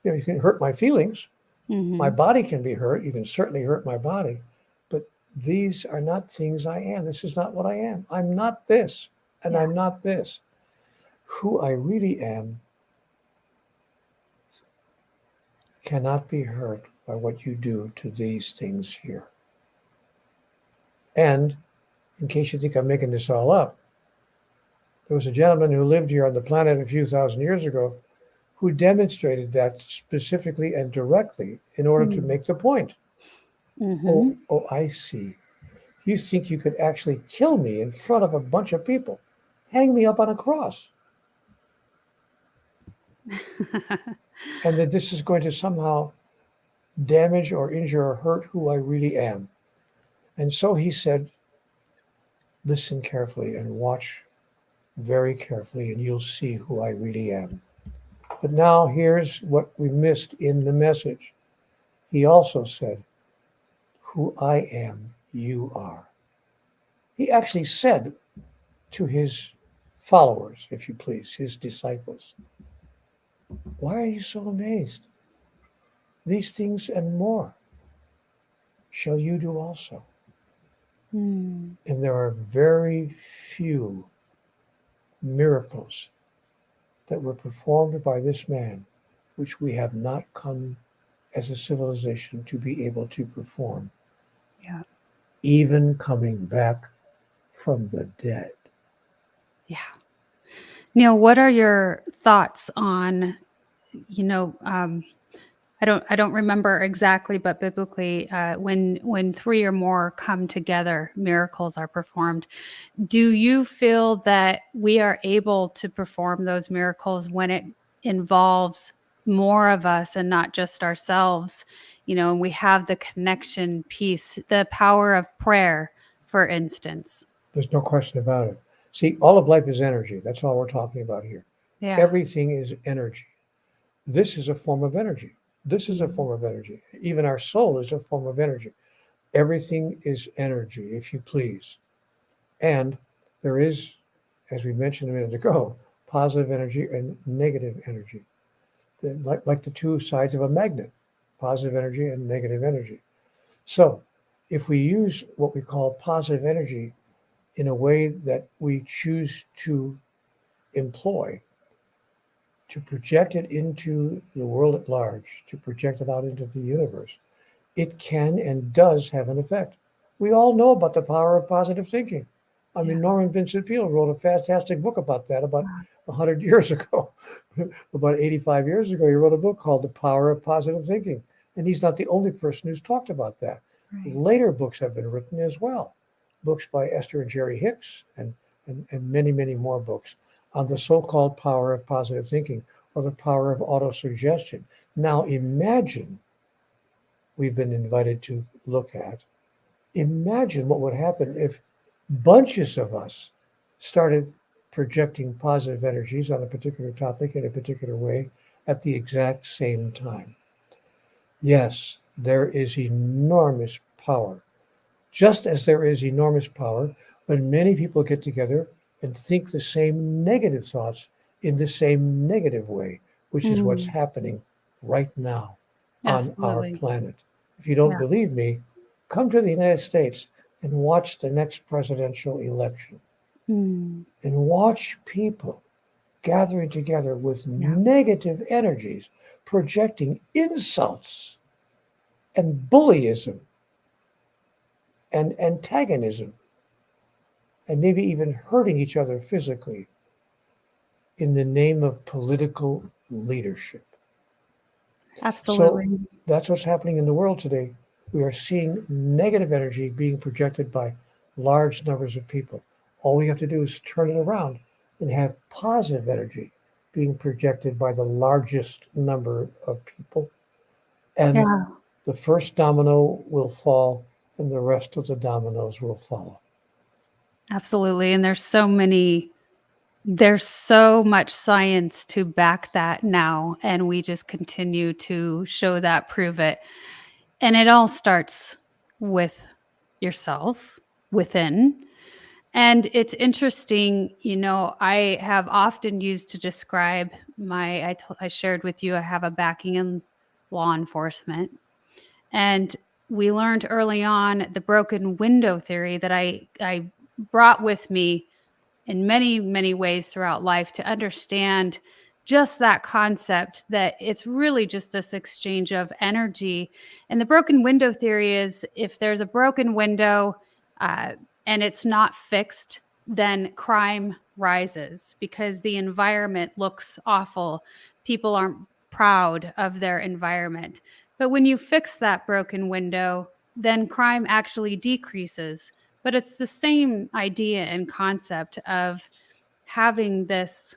You can hurt my feelings. My Hmm. body can be hurt. You can certainly hurt my body. But these are not things I am. This is not what I am. I'm not this, and Yeah. I'm not this. Who I really am cannot be hurt by what you do to these things here. And in case you think I'm making this all up, there was a gentleman who lived here on the planet a few thousand years ago who demonstrated that specifically and directly in order to make the point. Mm-hmm. Oh, I see. You think you could actually kill me in front of a bunch of people, hang me up on a cross, and that this is going to somehow damage or injure or hurt who I really am. And so he said, listen carefully and watch very carefully, and you'll see who I really am. But now here's what we missed in the message. He also said, who I am, you are. He actually said to his followers, if you please, his disciples, why are you so amazed? These things and more shall you do also. Mm. And there are very few miracles that were performed by this man, which we have not come as a civilization to be able to perform, Yeah. even coming back from the dead. Yeah. Neale, what are your thoughts on, you know, I don't remember exactly, but biblically, when three or more come together, miracles are performed. Do you feel that we are able to perform those miracles when it involves more of us and not just ourselves? And we have the connection piece, the power of prayer, for instance. There's no question about it. See, all of life is energy. That's all we're talking about here. Yeah. Everything is energy. This is a form of energy. This is a Mhm. form of energy. Even our soul is a form of energy. Everything is energy, if you please. And there is, as we mentioned a minute ago, positive energy and negative energy, like the two sides of a magnet, positive energy and negative energy. So if we use what we call positive energy in a way that we choose to employ, to project it into the world at large, to project it out into the universe, it can and does have an effect. We all know about the power of positive thinking. I Yeah. mean, Norman Vincent Peale wrote a fantastic book about that about 100 years ago. About 85 years ago, he wrote a book called The Power of Positive Thinking. And he's not the only person who's talked about that. Right. Later books have been written as well. Books by Esther and Jerry Hicks and many, many more books on the so called power of positive thinking or the power of autosuggestion. Now imagine we've been invited to look at. Imagine what would happen if bunches of us started projecting positive energies on a particular topic in a particular way at the exact same time. Yes, there is enormous power, just as there is enormous power when many people get together and think the same negative thoughts in the same negative way, which is what's Mm. happening right now on our Absolutely. planet. If you don't Yeah. believe me, come to the United States and watch the next presidential election Mm. and watch people gathering together with Yeah. negative energies, projecting insults and bullyism and antagonism and maybe even hurting each other physically in the name of political leadership. So Absolutely. that's what's happening in the world today. We are seeing negative energy being projected by large numbers of people. All we have to do is turn it around and have positive energy being projected by the largest number of people. And Yeah. the first domino will fall, and the rest of the dominoes will follow. Absolutely. And there's so much science to back that now. And we just continue to show that, prove it. And it all starts with yourself within. And it's interesting, I have often used to describe I shared with you, I have a backing in law enforcement. And we learned early on the broken window theory that I brought with me in many, many ways throughout life to understand just that concept that it's really just this exchange of energy. And the broken window theory is if there's a broken window, and it's not fixed, then crime rises because the environment looks awful. People aren't proud of their environment. But when you fix that broken window, then crime actually decreases. But it's the same idea and concept of having this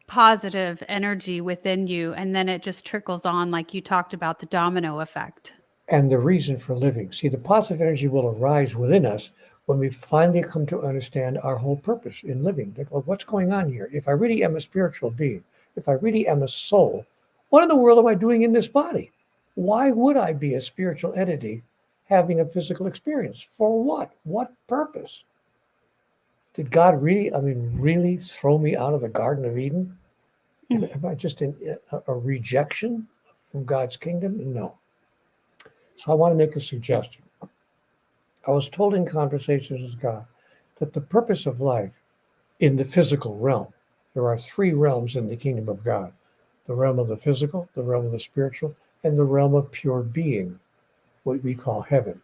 positive energy within you, and then it just trickles on, like you talked about, the domino effect. And the reason for living. See, the positive energy will arise within us when we finally come to understand our whole purpose in living. Like, well, what's going on here? If I really am a spiritual being, if I really am a soul, what in the world am I doing in this body? Why would I be a spiritual entity having a physical experience? For what? What purpose? Did God really, really throw me out of the Garden of Eden? Am I just in a rejection from God's kingdom? No. So I want to make a suggestion. I was told in conversations with God that the purpose of life in the physical realm, there are three realms in the kingdom of God: the realm of the physical, the realm of the spiritual, and the realm of pure being, what we call heaven.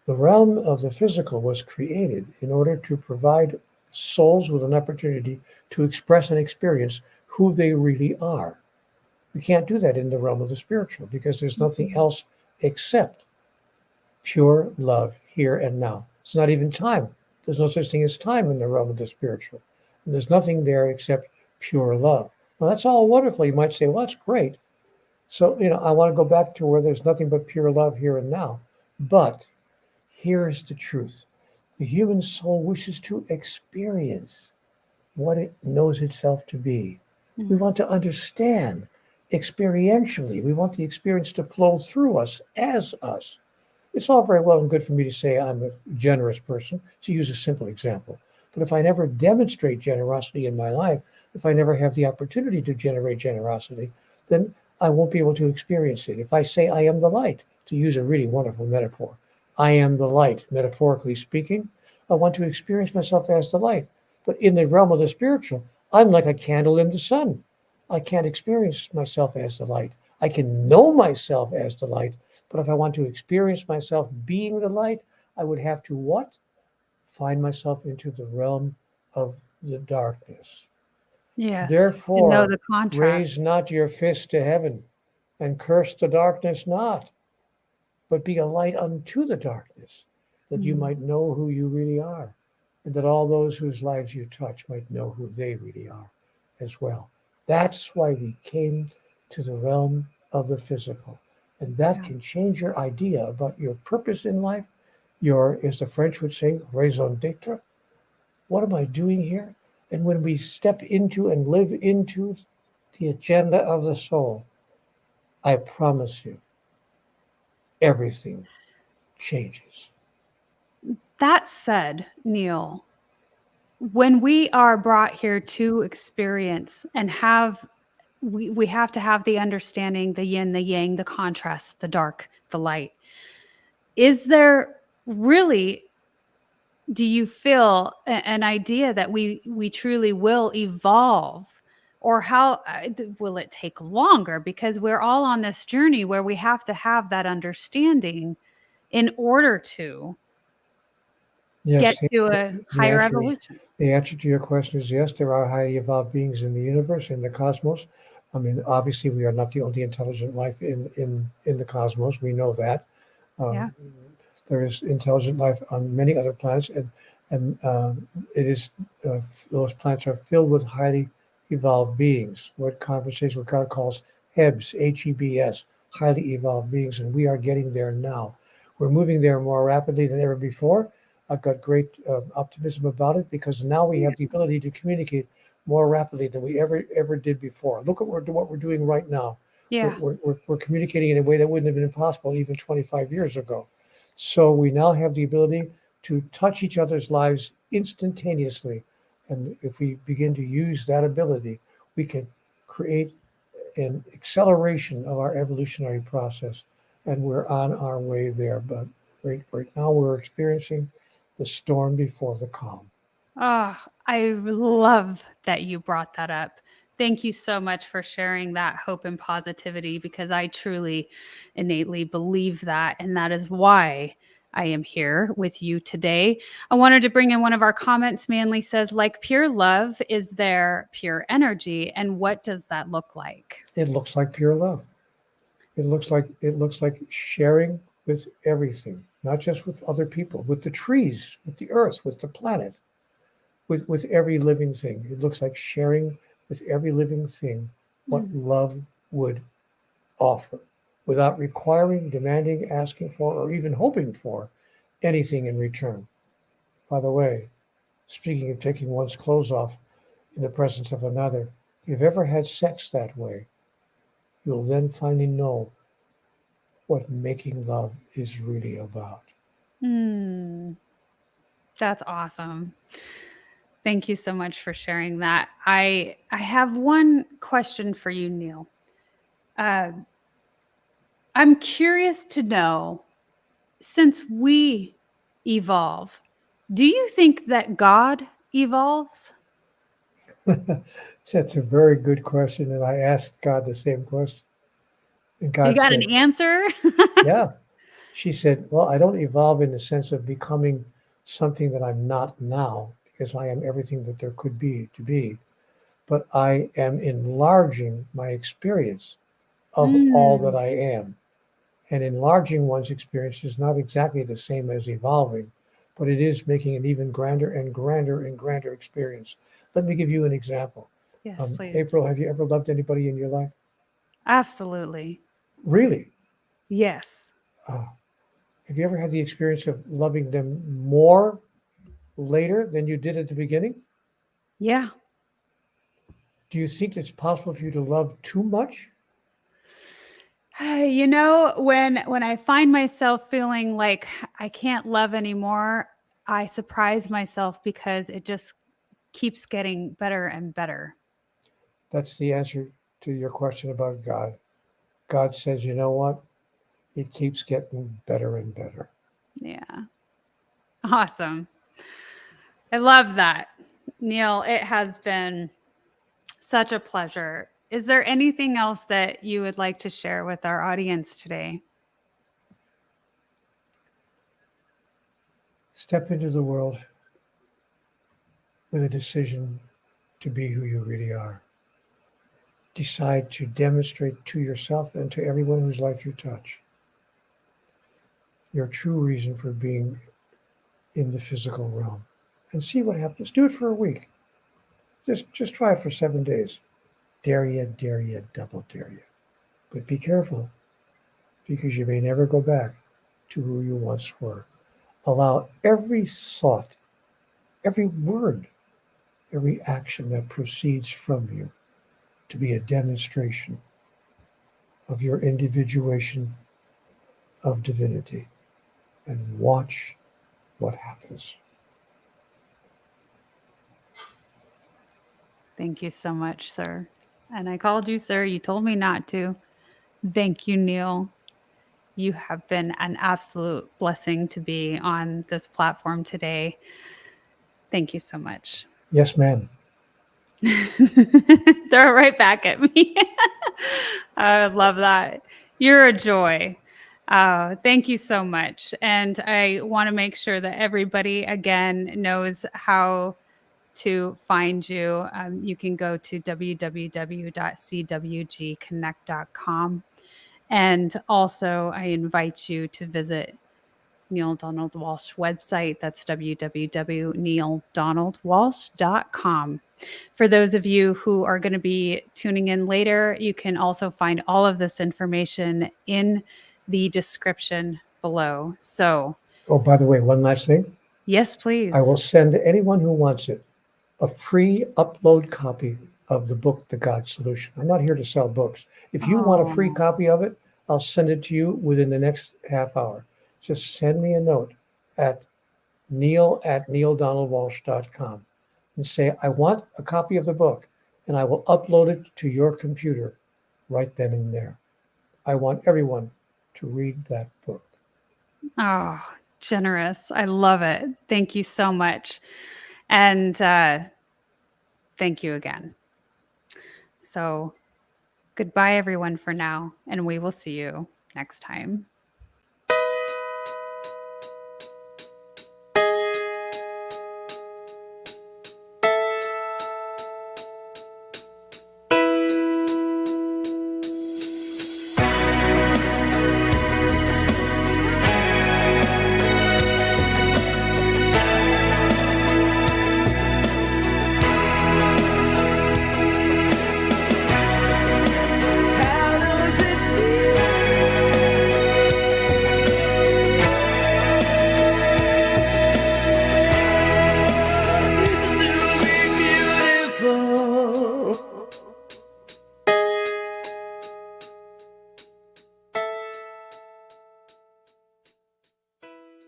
The realm of the physical was created in order to provide souls with an opportunity to express and experience who they really are. We can't do that in the realm of the spiritual because there's nothing else except pure love here and now. It's not even time. There's no such thing as time in the realm of the spiritual. And there's nothing there except pure love. Well, that's all wonderful. You might say, well, that's great. So, I want to go back to where there's nothing but pure love here and now. But here is the truth. The human soul wishes to experience what it knows itself to be. We want to understand experientially. We want the experience to flow through us as us. It's all very well and good for me to say I'm a generous person, to use a simple example. But if I never demonstrate generosity in my life, if I never have the opportunity to generate generosity, then I won't be able to experience it. If I say I am the light, to use a really wonderful metaphor, I am the light, metaphorically speaking, I want to experience myself as the light. But in the realm of the spiritual, I'm like a candle in the sun. I can't experience myself as the light. I can know myself as the light, but if I want to experience myself being the light, I would have to what? Find myself into the realm of the darkness. Yes, to know Therefore, the contrast. raise not your fist to heaven and curse the darkness not, but be a light unto the darkness, that you might know who you really are, and that all those whose lives you touch might know who they really are as well. That's why we came to the realm of the physical. And that can change your idea about your purpose in life, your, as the French would say, raison d'etre. What am I doing here? And when we step into and live into the agenda of the soul, I promise you, everything changes. That said, Neale, when we are brought here to experience and we have to have the understanding, the yin, the yang, the contrast, the dark, the light. Is there really, do you feel an idea that we truly will evolve, or how will it take longer? Because we're all on this journey where we have to have that understanding in order to get Yes, to a the higher answer is evolution. the answer to your question is yes. There are highly evolved beings in the universe, in the cosmos. Obviously, we are not the only intelligent life in the cosmos. We know that. Yeah. Um, there is intelligent life on many other planets, and it is those planets are filled with highly evolved beings. What conversation what God calls HEBs, Hebs, highly evolved beings, and we are getting there now. We're moving there more rapidly than ever before. I've got great optimism about it because now we have the ability to communicate more rapidly than we ever did before. Look at what we're doing right now. Yeah. We're communicating in a way that wouldn't have been possible even 25 years ago. So we now have the ability to touch each other's lives instantaneously. And if we begin to use that ability, we can create an acceleration of our evolutionary process. And we're on our way there. But right now we're experiencing the storm before the calm. Oh, I love that you brought that up. Thank you so much for sharing that hope and positivity, because I truly innately believe that. And that is why I am here with you today. I wanted to bring in one of our comments. Manly says, like pure love, is there pure energy? And what does that look like? It looks like pure love. It looks like sharing with everything, not just with other people, with the trees, with the earth, with the planet, with every living thing. It looks like sharing with every living thing what love would offer without requiring, demanding, asking for, or even hoping for anything in return. By the way, speaking of taking one's clothes off in the presence of another, if you've ever had sex that way, you'll then finally know what making love is really about. That's awesome. Thank you so much for sharing that. I have one question for you, Neale. I'm curious to know, since we evolve, do you think that God evolves? That's a very good question, and I asked God the same question. And You God got an said, answer? yeah. She said, well, I don't evolve in the sense of becoming something that I'm not now, because I am everything that there could be to be, but I am enlarging my experience of all that Mm, I am. And enlarging one's experience is not exactly the same as evolving, but it is making an even grander and grander and grander experience. Let me give you an example. yes, please. April, have you ever loved anybody in your life? Absolutely. Really? Yes. Uh, have you ever had the experience of loving them more later than you did at the beginning? Yeah. Do you think it's possible for you to love too much? You know, when I find myself feeling like I can't love anymore, I surprise myself because it just keeps getting better and better. That's the answer to your question about God. God says, you know what? It keeps getting better and better. Yeah. Awesome. I love that. Neale, it has been such a pleasure. Is there anything else that you would like to share with our audience today? Step into the world with a decision to be who you really are. Decide to demonstrate to yourself and to everyone whose life you touch your true reason for being in the physical realm, and see what happens. Do it for a week. Just try it for 7 days. Dare you, double dare you. But be careful, because you may never go back to who you once were. Allow every thought, every word, every action that proceeds from you to be a demonstration of your individuation of divinity, and watch what happens. Thank you so much, sir. And I called you sir. You told me not to. Thank you, Neale. You have been an absolute blessing to be on this platform today. Thank you so much. Yes, ma'am. Throw it right back at me. I love that. You're a joy. Thank you so much. And I want to make sure that everybody, again, knows how to find you. You can go to www.cwgconnect.com. And also, I invite you to visit Neale Donald Walsch website. That's www.nealdonaldwalsh.com. For those of you who are going to be tuning in later, you can also find all of this information in the description below. So, Oh, by the way, one last thing. yes, I will please. send anyone who wants it a free upload copy of the book, The God Solution. I'm not here to sell books. If you want a free Oh, copy of it, I'll send it to you within the next half hour. Just send me a note at neale@nealdonaldwalsh.com and say, I want a copy of the book, and I will upload it to your computer right then and there. I want everyone to read that book. oh, generous. I love it. Thank you so much. And thank you again. So, goodbye, everyone, for now, and we will see you next time.